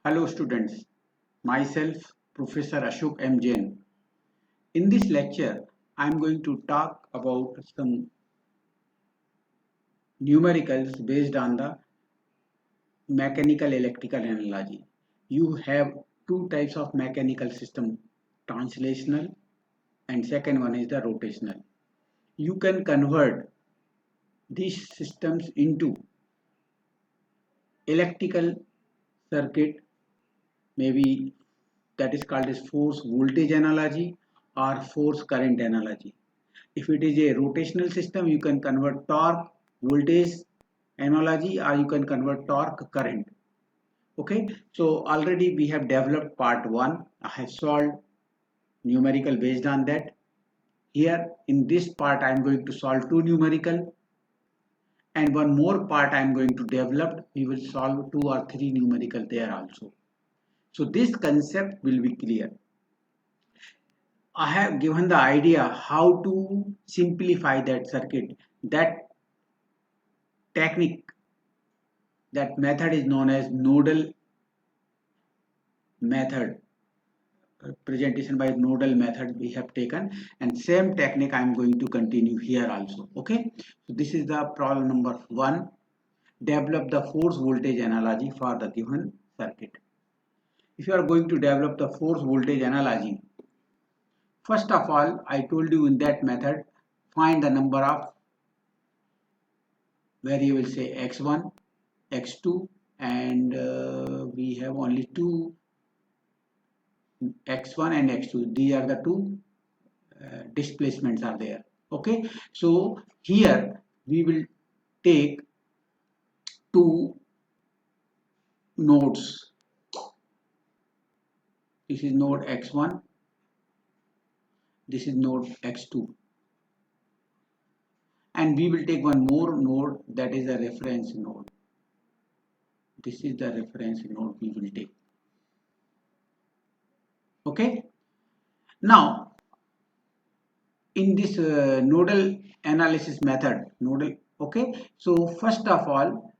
Hello students, myself Professor Ashok M. Jain. In this lecture, I am going to talk about some numericals based on the mechanical electrical analogy. You have two types of mechanical system, translational and second one is the rotational. You can convert these systems into electrical circuit, maybe that is called as force voltage analogy or force current analogy. If it is a rotational system, you can convert torque voltage analogy or you can convert torque current. Okay, so already we have developed part 1. I have solved numerical based on that. Here in this part I am going to solve two numerical, and one more part I am going to develop. We will solve two or three numerical there also. So this concept will be clear. I have given the idea how to simplify that circuit. That technique, that method is known as nodal method. Presentation by nodal method we have taken, and same technique I am going to continue here also. Okay, so this is the problem number 1. Develop the force voltage analogy for the given circuit. If you are going to develop the force voltage analogy, first of all, I told you in that method, find the number of variables, say x1, x2, and we have only two, x1 and x2. These are the two displacements are there. Okay, so here we will take two nodes. This is node x1, this is node x2, and we will take one more node, that is a reference node. This is the reference node we will take. Okay, now in this nodal analysis method, okay, so first of all,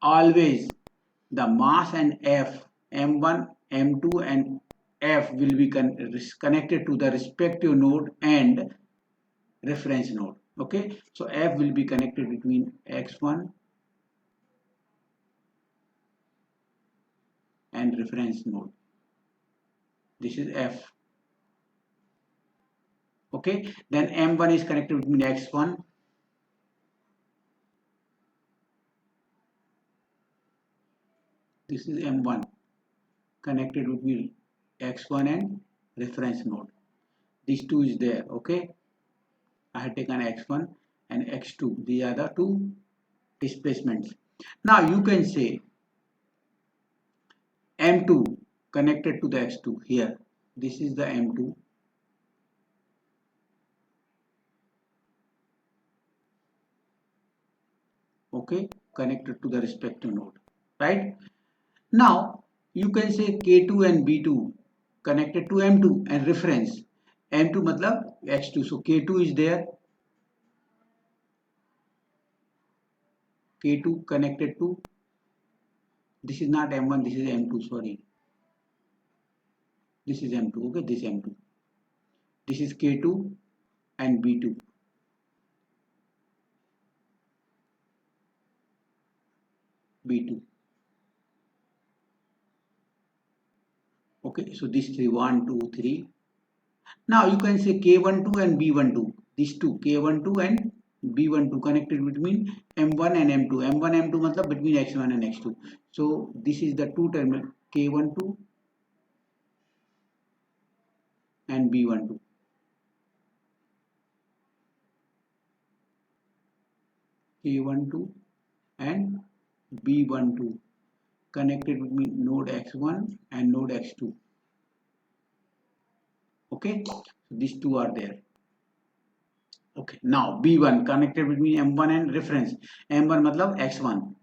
always the mass and F, M1, M2 and F will be connected to the respective node and reference node. Okay, so F will be connected between X1 and reference node. This is F. Okay, then M1 is connected between X1 this is M1 connected between X1 and reference node. These two is there. Okay, I had taken X1 and X2. These are the two displacements. Now you can say M2 connected to the X2 here. This is the M2. Okay, connected to the respective node. Right? Now you can say K2 and B2 connected to M2 and reference. M2 matlab X2. So K2 is there. K2 connected to, this is not M1, this is M2, sorry. This is M2, okay, this M2. This is K2 and B2. B2. Okay, so these three, 1, 2, 3. Now you can say K12 and B12. These two, K12 and B12 connected between M1 and M2. M1 M2 matlab between X1 and X2. So this is the two terminal K12 and B12. K12 and B12 connected between node X1 and node X2. Okay, so these two are there. Okay, now B1 connected between M1 and reference. M1 matlab X1.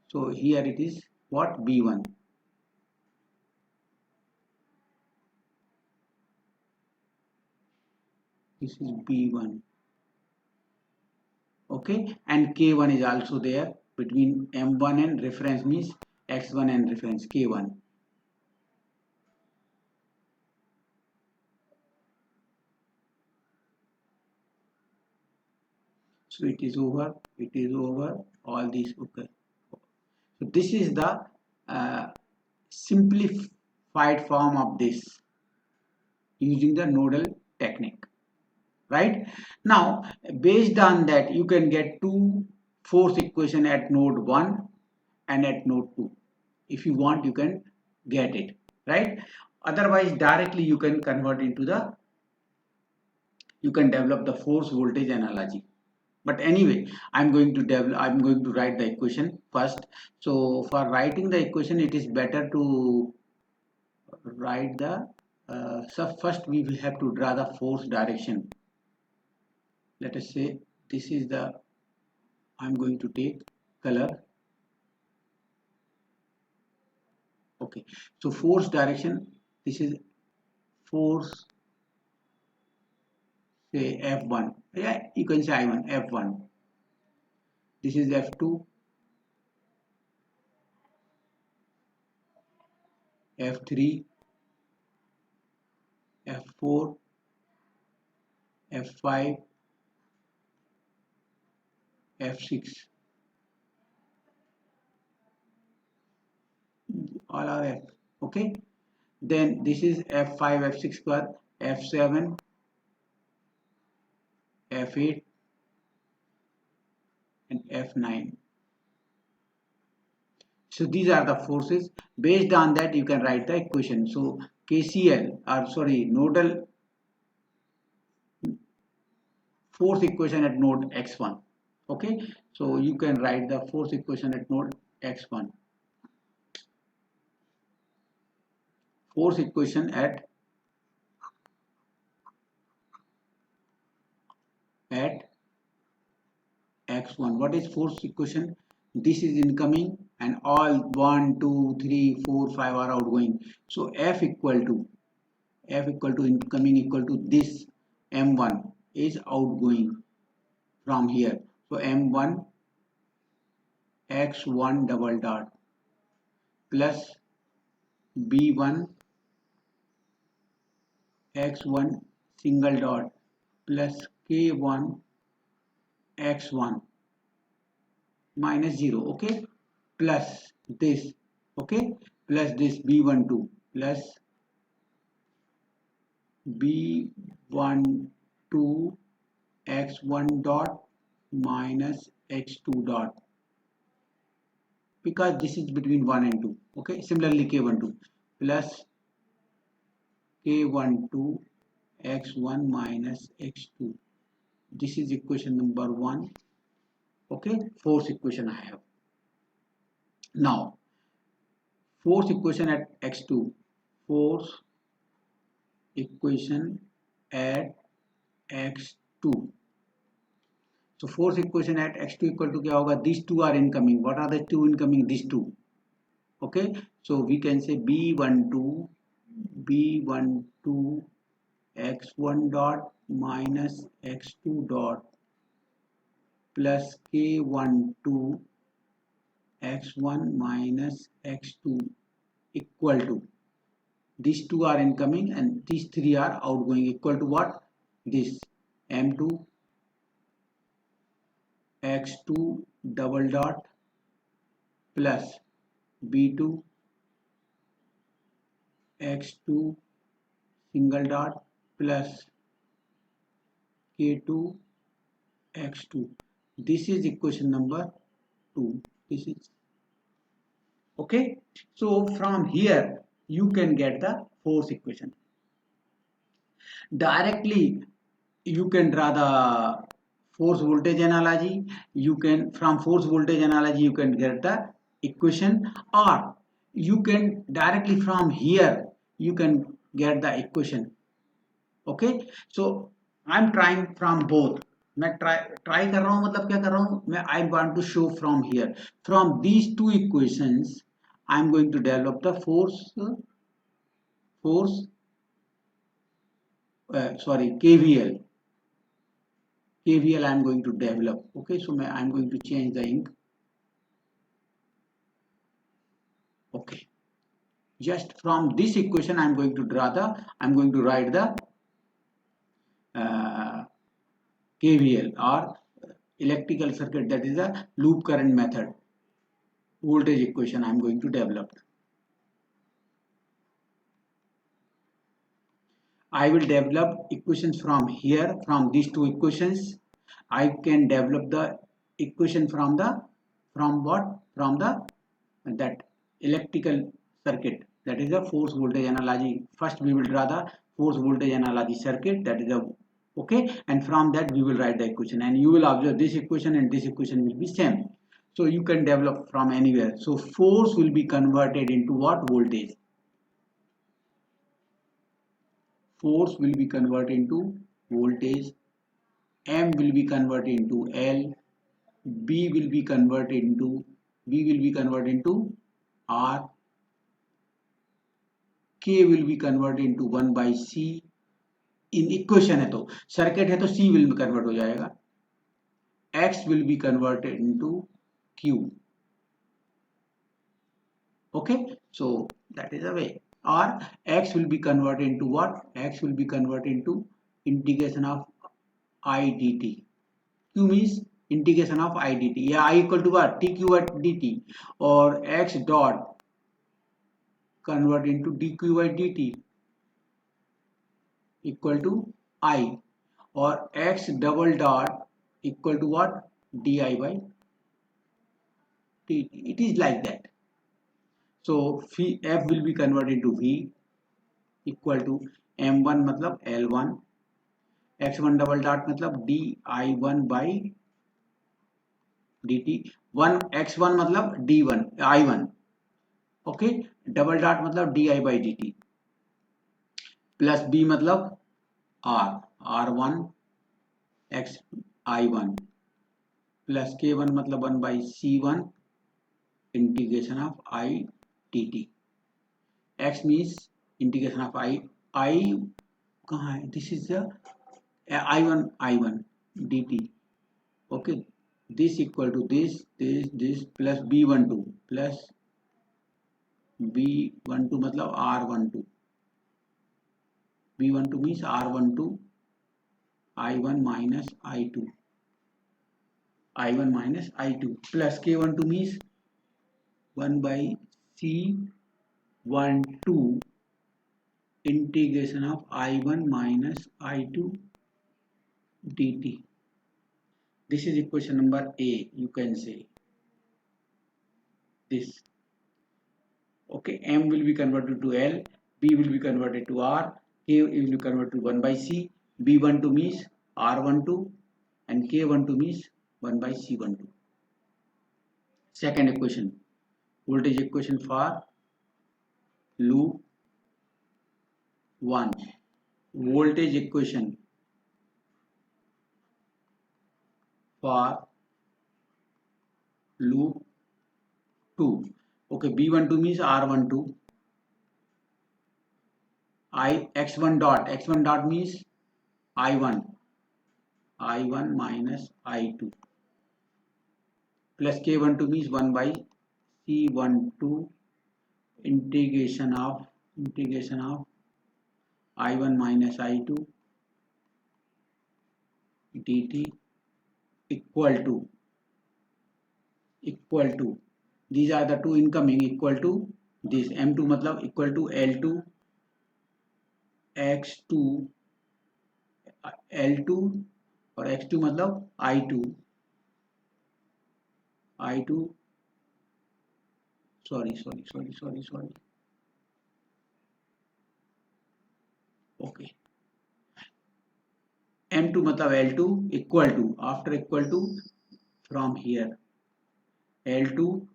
So here it is what? B1. This is B1. Okay, and K1 is also there between M1 and reference, means X1 and reference, K1. So it is over, all these. Okay, so this is the simplified form of this using the nodal technique. Right now, based on that, you can get two force equation at node 1 and at node 2. If you want, you can get it, right? Otherwise, directly you can convert into the, you can develop the force voltage analogy. But anyway, I'm going to write the equation first. So for writing the equation, it is better to write the so first we will have to draw the force direction. Let us say this is the, I'm going to take color. Okay, so force direction, this is force, say F1. Yeah, you can say I1, F1. This is F2, F3, F4, F5, F6. All are F. Okay. Then this is F5, F6 पर F7, F8 and F9. So these are the forces. Based on that, you can write the equation. So KCL, or sorry, nodal force equation at node x1. Okay, so you can write the force equation at node x1. Force equation at x1. What is force equation? This is incoming and all 1, 2, 3, 4, 5 are outgoing. So F equal to incoming equal to this M1 is outgoing from here. So M1 x1 double dot plus B1 x1 single dot plus K1 x1 minus 0. Okay, plus this. Okay, plus this B12 plus B12 x1 dot minus x2 dot, because this is between 1 and 2. Okay, similarly K12 plus K12 x1 minus x2. This is equation number 1. Okay, force equation I have. Now force equation at x2, force equation at x2. So force equation at x2 equal to क्या होगा? These two are incoming. What are the two incoming? These two. Okay, so we can say B12 x1 dot minus x2 dot plus K12 x1 minus x2 equal to, these two are incoming and these three are outgoing, equal to what? This M2 x2 double dot plus B2 x2 single dot plus K2 x2. This is equation number 2. This is okay. So from here you can get the force equation. Directly you can draw the force voltage analogy. You can, from force voltage analogy you can get the equation, or you can directly from here you can get the equation. Okay, so I'm trying from both. मैं try कर रहा हूँ, मतलब क्या कर रहा हूँ मैं, I want to show from here, from these two equations I'm going to develop the force KVL I'm going to develop. Okay, so I'm going to change the ink. Okay, just from this equation I'm going to write the KVL or electrical circuit, that is a loop current method voltage equation I am going to develop. I will develop equations from here, from these two equations. I can develop the equation from the that electrical circuit, that is a force voltage analogy. First we will draw the force voltage analogy circuit, that is a okay, and from that we will write the equation, and you will observe this equation and this equation will be same. So you can develop from anywhere. So force will be converted into what? Voltage. Force will be converted into voltage. M will be converted into L. B will be converted into R. K will be converted into 1 by C. In equation है तो circuit है तो C will be convert हो जाएगा. X will be converted into Q. Okay, so that is a way. Or X will be converted into what? X will be converted into integration of I dt. Q means integration of I dt. Yeah, I equal to what? dq at dt. Or X dot convert into dq by dt equal to I. Or X double dot equal to what? di by dt. It is like that. So F will be converted into V equal to M1 मतलब L1, X1 double dot मतलब di1 by dt, 1 x1 मतलब d1 i1, okay, double dot मतलब di by dt, plus b मतलब r1 x i1, plus k1 मतलब 1 by c1 integration of i dt. x means integration of i कहाँ है? This is the i1 dt. Okay, this equal to this plus b12 plus b12 मतलब r12, b12 means r12 i1 minus i2 plus k12 means 1 by c12 integration of i1 minus i2 dt. This is equation number A, you can say this. Okay, M will be converted to L, B will be converted to R, K will be converted to 1 by C, B12 means R12 and K12 means 1 by C12. Second equation, voltage equation for loop 1, voltage equation for loop 2. Okay, B12 means R12, x1 dot means I1 minus I2, plus K12 means 1 by C12 integration of I1 minus I2 dt equal to these are the two incoming equal to this M2 मतलब equal to L2 X2 L2 और X2 मतलब I2 sorry okay, M2 मतलब L2 equal to, after equal to from here L2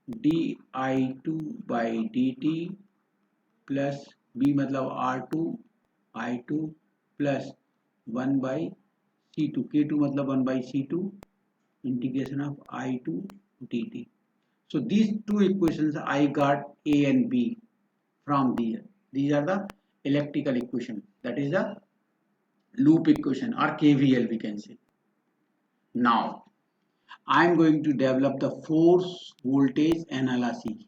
di2 by dt plus B मतलब R2 I2 plus 1 by C2, K2 मतलब 1 by C2 integration of I2 dt. So these two equations I got A and B from these. These are the electrical equation, that is the loop equation or KVL we can say. Now I am going to develop the force voltage analogy.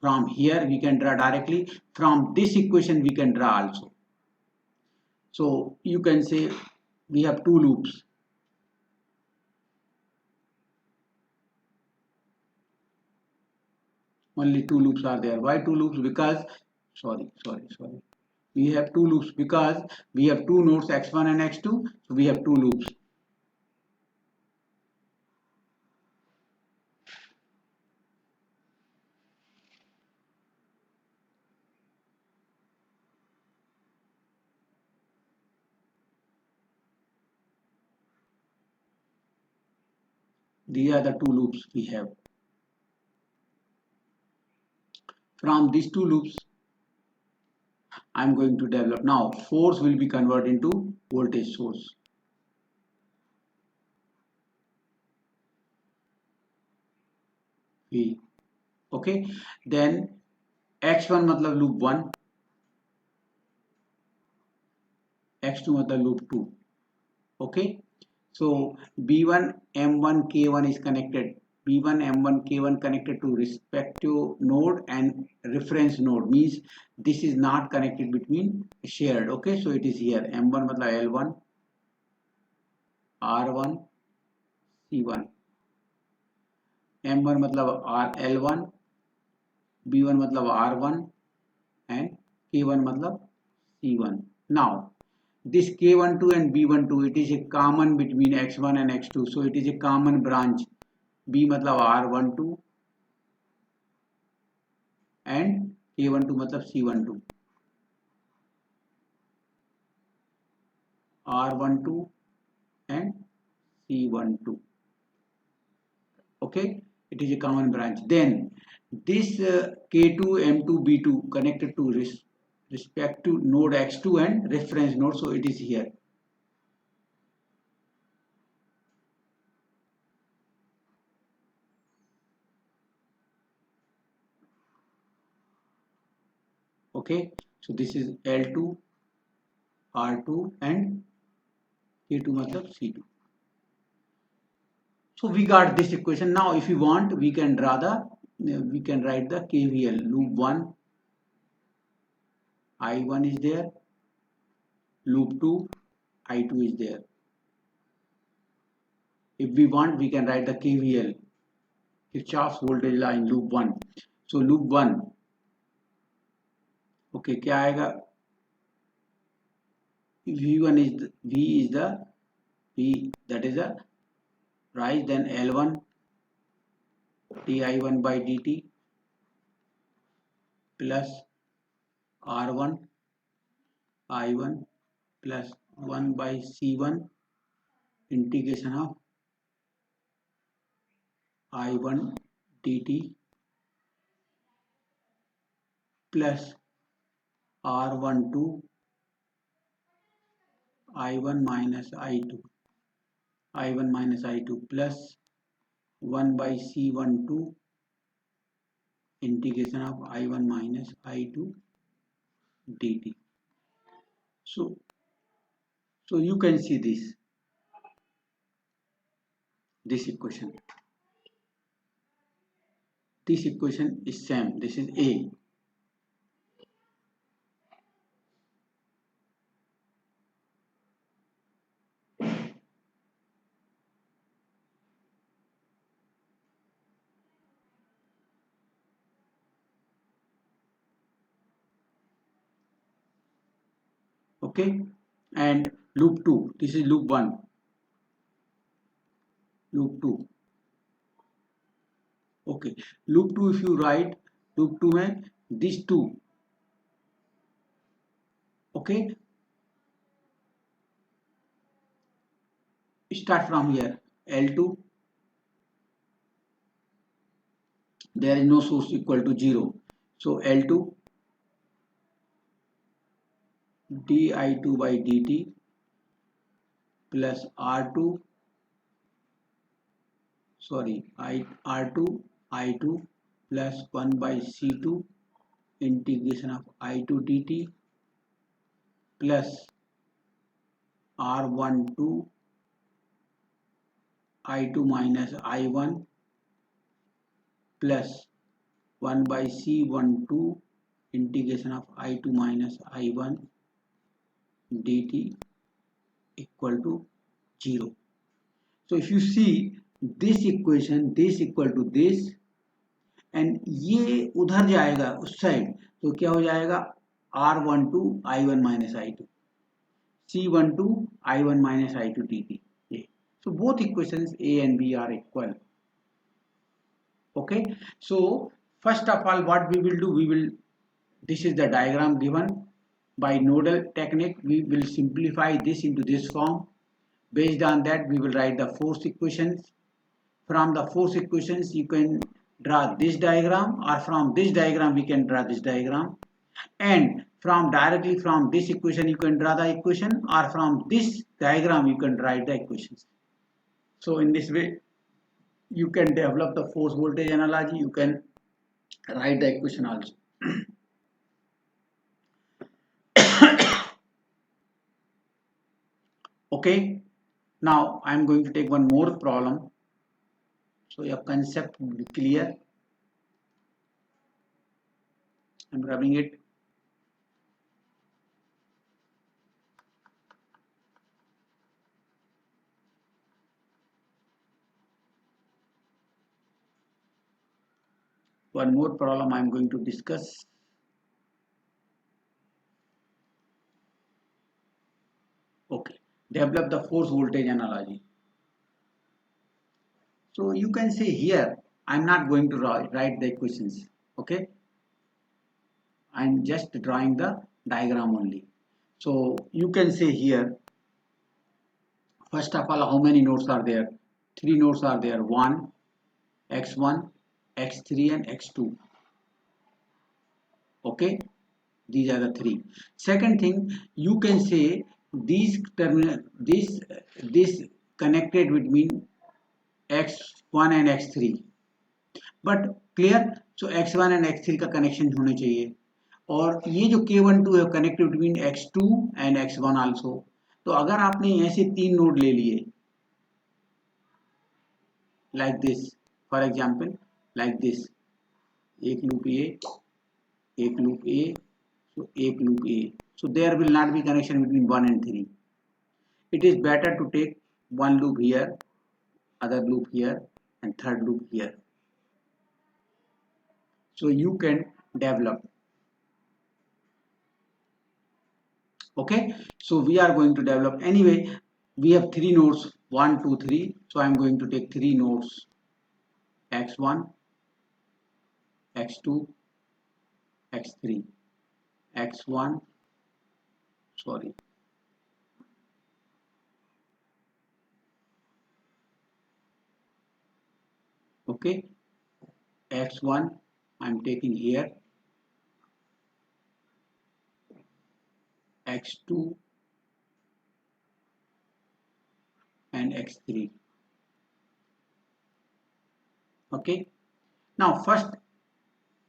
From here we can draw directly, from this equation we can draw also. So you can say we have two loops. Only two loops are there. Why two loops? Because sorry. We have two loops because we have two nodes x1 and x2, so we have two loops. These are the two loops we have. From these two loops, I'm going to develop. Now, force will be converted into voltage source. V. Okay. Then x1 मतलब loop 1, x2 मतलब loop 2. Okay. So B1 M1 K1 is connected. B1 M1 K1 connected to respective node and reference node, means this is not connected between shared. Okay, so it is here. M1 मतलब L1, R1, C1. M1 मतलब L1, B1 मतलब R1 and K1 मतलब C1. Now this K12 and B12, it is a common between X1 and X2, so it is a common branch. B मतलब R12 and K12 मतलब C12, R12 and C12. Okay, it is a common branch. Then this K2 M2 B2 connected to respective node X2 and reference node, so it is here. Okay, so this is L2, R2 and K2 matlab C2. So we got this equation. Now if you want, we can write the KVL. Loop 1, I1 is there. Loop 2, I2 is there. If we want, we can write the KVL, Kirchhoff's voltage law in loop 1. So loop 1, okay, क्या आएगा? V1 is V, that is a rise, then L1 di1 by dt plus R1 I1 plus 1 by C1 integration of I1 dt plus R12 I1 minus I2 plus 1 by C12 integration of I1 minus I2 dt. So you can see this equation. This equation is same. This is A. Okay, and loop 2, this is loop 1, loop 2. Okay, loop 2, if you write loop 2 में these two, okay, start from here. L2, there is no source equal to 0, so L2 di2 by dt plus R2 R2 I2 plus 1 by C2 integration of I2 dt plus R12 I2 minus I1 plus 1 by C12 integration of I2 minus I1 dt equal to 0. So if you see this equation, this equal to this, and ये उधर जाएगा उस side, तो क्या हो जाएगा R12 I1 minus I2, C12 I1 minus I2 dt. So both equations A and B are equal. Okay, so first of all what we will do, this is the diagram given. By nodal technique we will simplify this into this form. Based on that we will write the force equations. From the force equations you can draw this diagram, or from this diagram we can draw this diagram, and directly from this equation you can draw the equation, or from this diagram you can write the equations. So in this way you can develop the force voltage analogy, you can write the equation also. Okay, now I am going to take one more problem so your concept will be clear. I am rubbing it. One more problem I am going to discuss. Okay, develop the force voltage analogy. So you can say here I am not going to write the equations. Okay, I am just drawing the diagram only. So you can say here, first of all, how many nodes are there? 3 nodes are there: 1, x1, x3 and x2. Okay, these are the 3. Second thing, you can say these terminal, this connected between x1 and x3, but clear. So x1 and x3 का connection होने चाहिए, और ये जो k12 है connected between x2 and x1 also. तो अगर आपने ऐसे 3 नोड ले लिए like this, for example like this, एक लूप A, एक लूप A, so एक loop A, so there will not be connection between 1 and 3. It is better to take one loop here, other loop here and third loop here, so you can develop. Okay, so we are going to develop. Anyway, we have 3 nodes, 1 2 3, so I am going to take 3 nodes: x1, x2, x3. x1, sorry, okay, x1 I am taking here, x2 and x3. Okay, now first,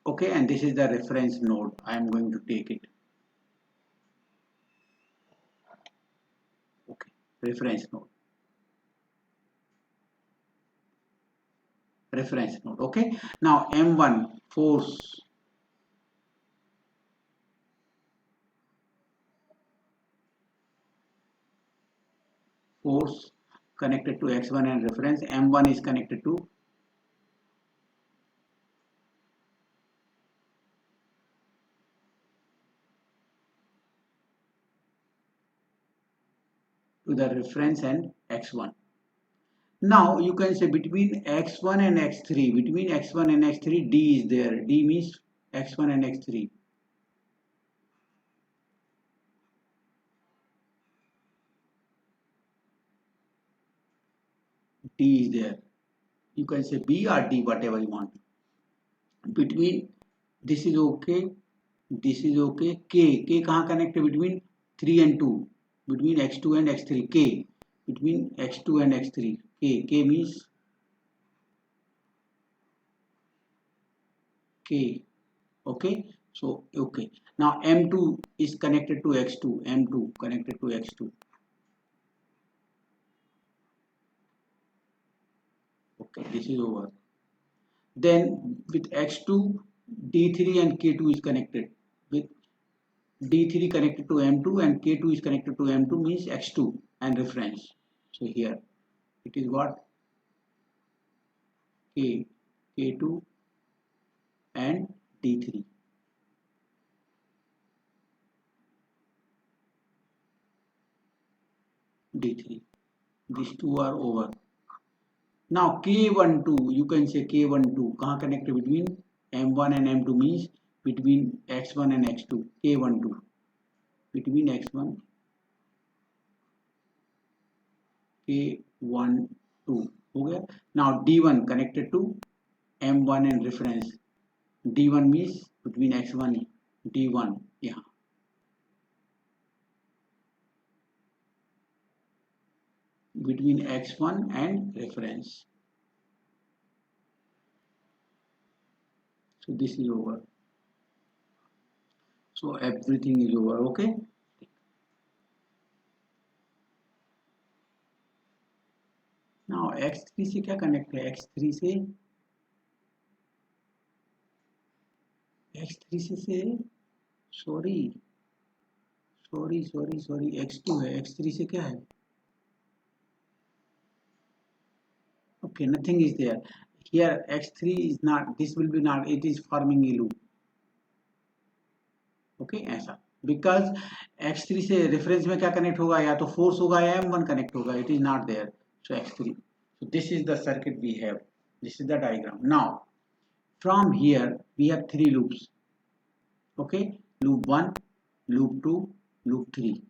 okay, and this is the reference node, I am going to take it. Okay, reference node, reference node. Okay, now M1 force connected to x1 and reference. M1 is connected to the reference and x1. Now you can say between x1 and x3, between x1 and x3 D is there. D means x1 and x3. D is there. You can say B or D, whatever you want. Between, this is okay, this is okay. K कहाँ connected? Between 3 and 2, between x2 and x3. K between x2 and x3. K means K. Okay, so okay. Now M2 is connected to x2. M2 connected to x2. Okay, this is over. Then with x2, D3 and K2 is connected. With D3 connected to M2 and K2 is connected to M2 means x2. and reference. So here it is what K, K2 and D3. D3. These two are over. Now K12, you can say K12 कहाँ connected between M1 and M2 means between X1 and X2. K12 between X1 K12 हो गया. Now D1 connected to M1 and reference. D1 means between X1 D1 यहाँ between X1 and reference. So this is over. So everything is over. Okay. Now X3 से क्या connect है? X3 से sorry X2 है. X3 से क्या है? Okay, nothing is there. Here X3 is not, this will be not, it is forming a loop. Okay, ऐसा. Because X3 से reference में क्या connect होगा? या तो force होगा या M1 connect होगा. It is not there. So X3. So this is the circuit we have. This is the diagram. Now, from here we have three loops. Okay, loop 1, loop 2, loop 3.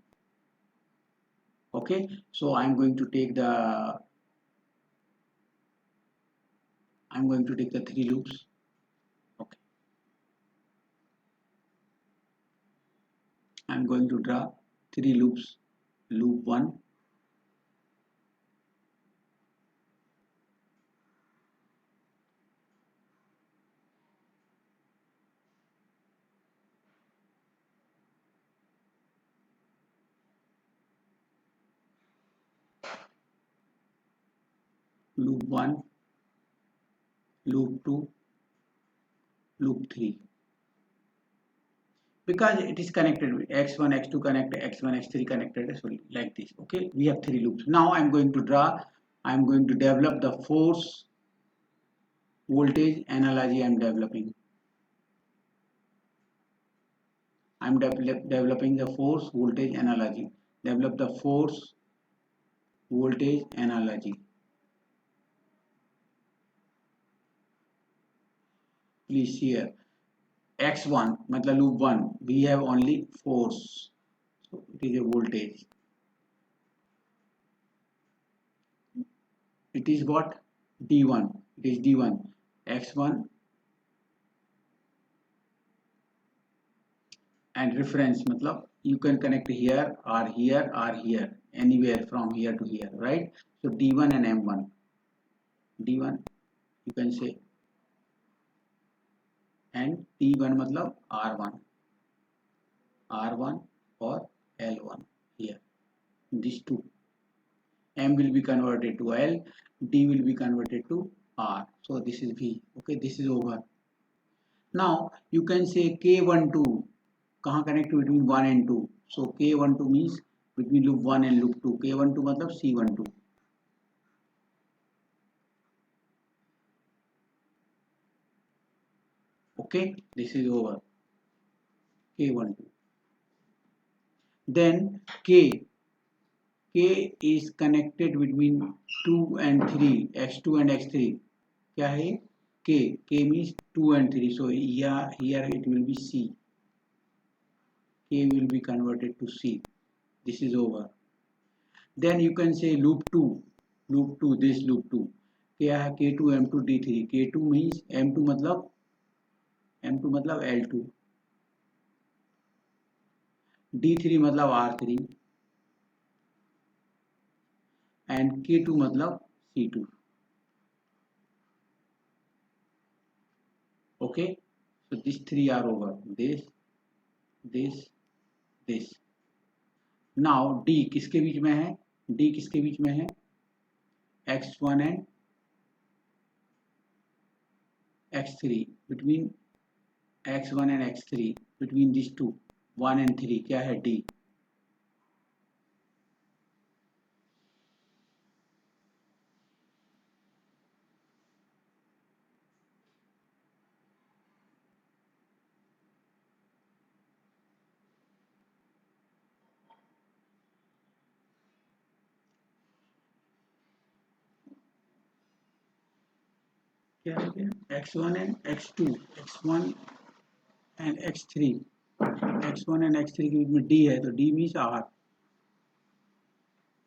Okay, so I'm going to take the three loops. Okay, I'm going to draw three loops. Loop 1, loop 1, loop 2, loop 3. Because it is connected with X1, X2 connected, X1, X3 connected, so like this. Okay, we have three loops. Now I'm going to develop the force voltage analogy. I'm developing the force voltage analogy. Develop the force voltage analogy. Please here X1 मतलब loop 1 we have only force, so it is a voltage. It is what? D1. It is D1. X1 and reference मतलब you can connect here or here or here, anywhere from here to here, right? So D1 and M1. D1 you can say, and T1 मतलब R1 or L1 here. These two. M will be converted to L, D will be converted to R. So this is V. Okay, this is over. Now you can say K12 कहाँ connect between 1 and 2. So K12 means between loop 1 and loop 2. K12 मतलब C12. Okay, this is over. K12. Then K is connected between 2 and 3, X2 and X3. क्या है? K means 2 and 3. So here it will be C. K will be converted to C. This is over. Then you can say loop 2, this loop 2. क्या है? K2 M2 D3. K2 means M2 मतलब L2. D3 मतलब R3 and K2 मतलब C2. Okay, so these three are over. This. Now D किसके बीच में है? D किसके बीच में है? X1 and X3. Between X1 and X3, between these two, 1 and 3, क्या है? D. क्या है क्या, x1 and x2, x1 and x3, x1 and x3 के बीच में d है तो d means r,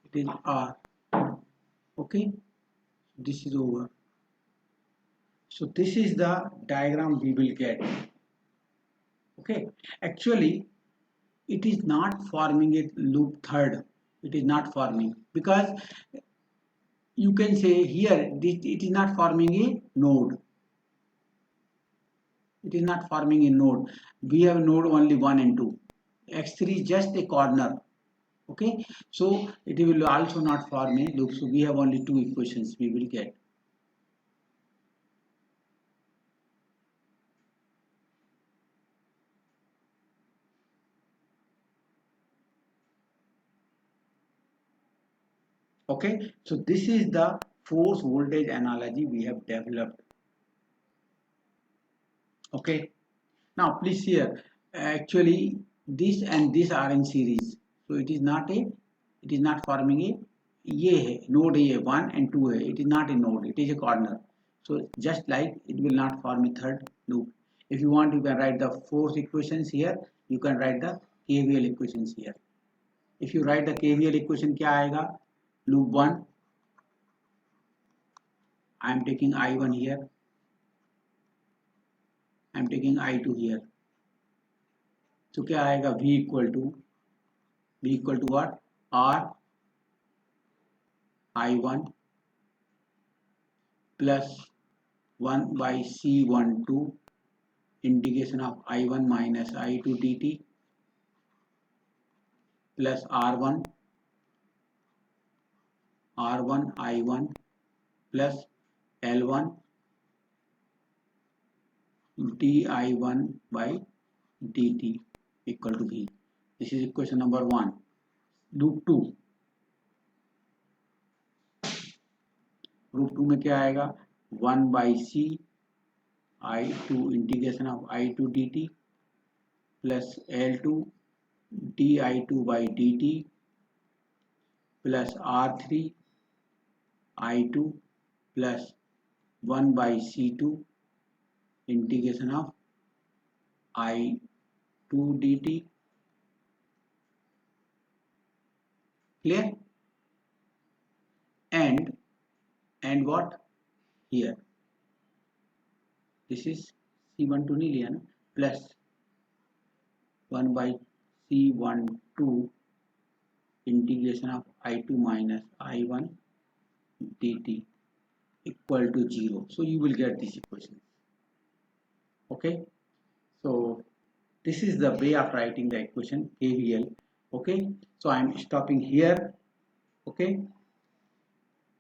it is r. Okay, this is over. So this is the diagram we will get. Okay, actually it is not forming a loop third, it is not forming because you can say here it is not forming a node, it is not forming a node. We have node only 1 and 2, x3 is just a corner. Okay, so it will also not form a loop, so we have only two equations we will get. Okay, so this is the force voltage analogy we have developed. Okay, now please here, actually this and this are in series, so it is not forming a, ये है node है 1 and 2 है, it is not a node, it is a corner, so just like it will not form a third loop. If you want you can write the force equations here, you can write the KVL equations here. If you write the KVL equation क्या आएगा, loop 1 I am taking I1 here, I am taking I2 here, तो क्या आएगा V equal to what, R I1 plus 1 by C12 integration of I1 minus I2 dt plus R1 I1 plus L1 di1 by dt equal to V. This is equation number 1. Loop 2 में क्या आएगा, 1 by C I2 integration of I2 dt plus L2 di2 by dt plus R3 I2 plus 1 by C2 integration of I2 dt. Clear? And what here, this is C12 नहीं लिया ना, plus 1 by C12 integration of I2 minus I1 dt equal to 0. So you will get this equation. Okay, so this is the way of writing the equation KVL. Okay, so I am stopping here. Okay,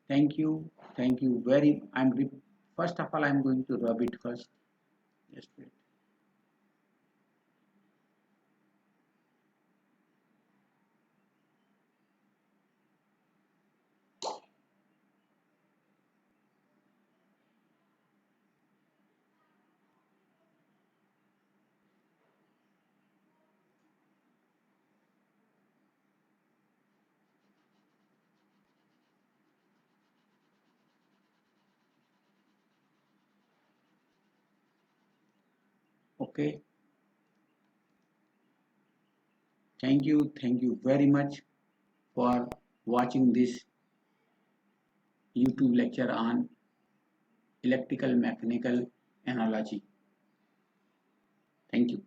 thank you very, first of all I am going to rub it first. Just wait. Okay, thank you very much for watching this YouTube lecture on electrical mechanical analogy. Thank you.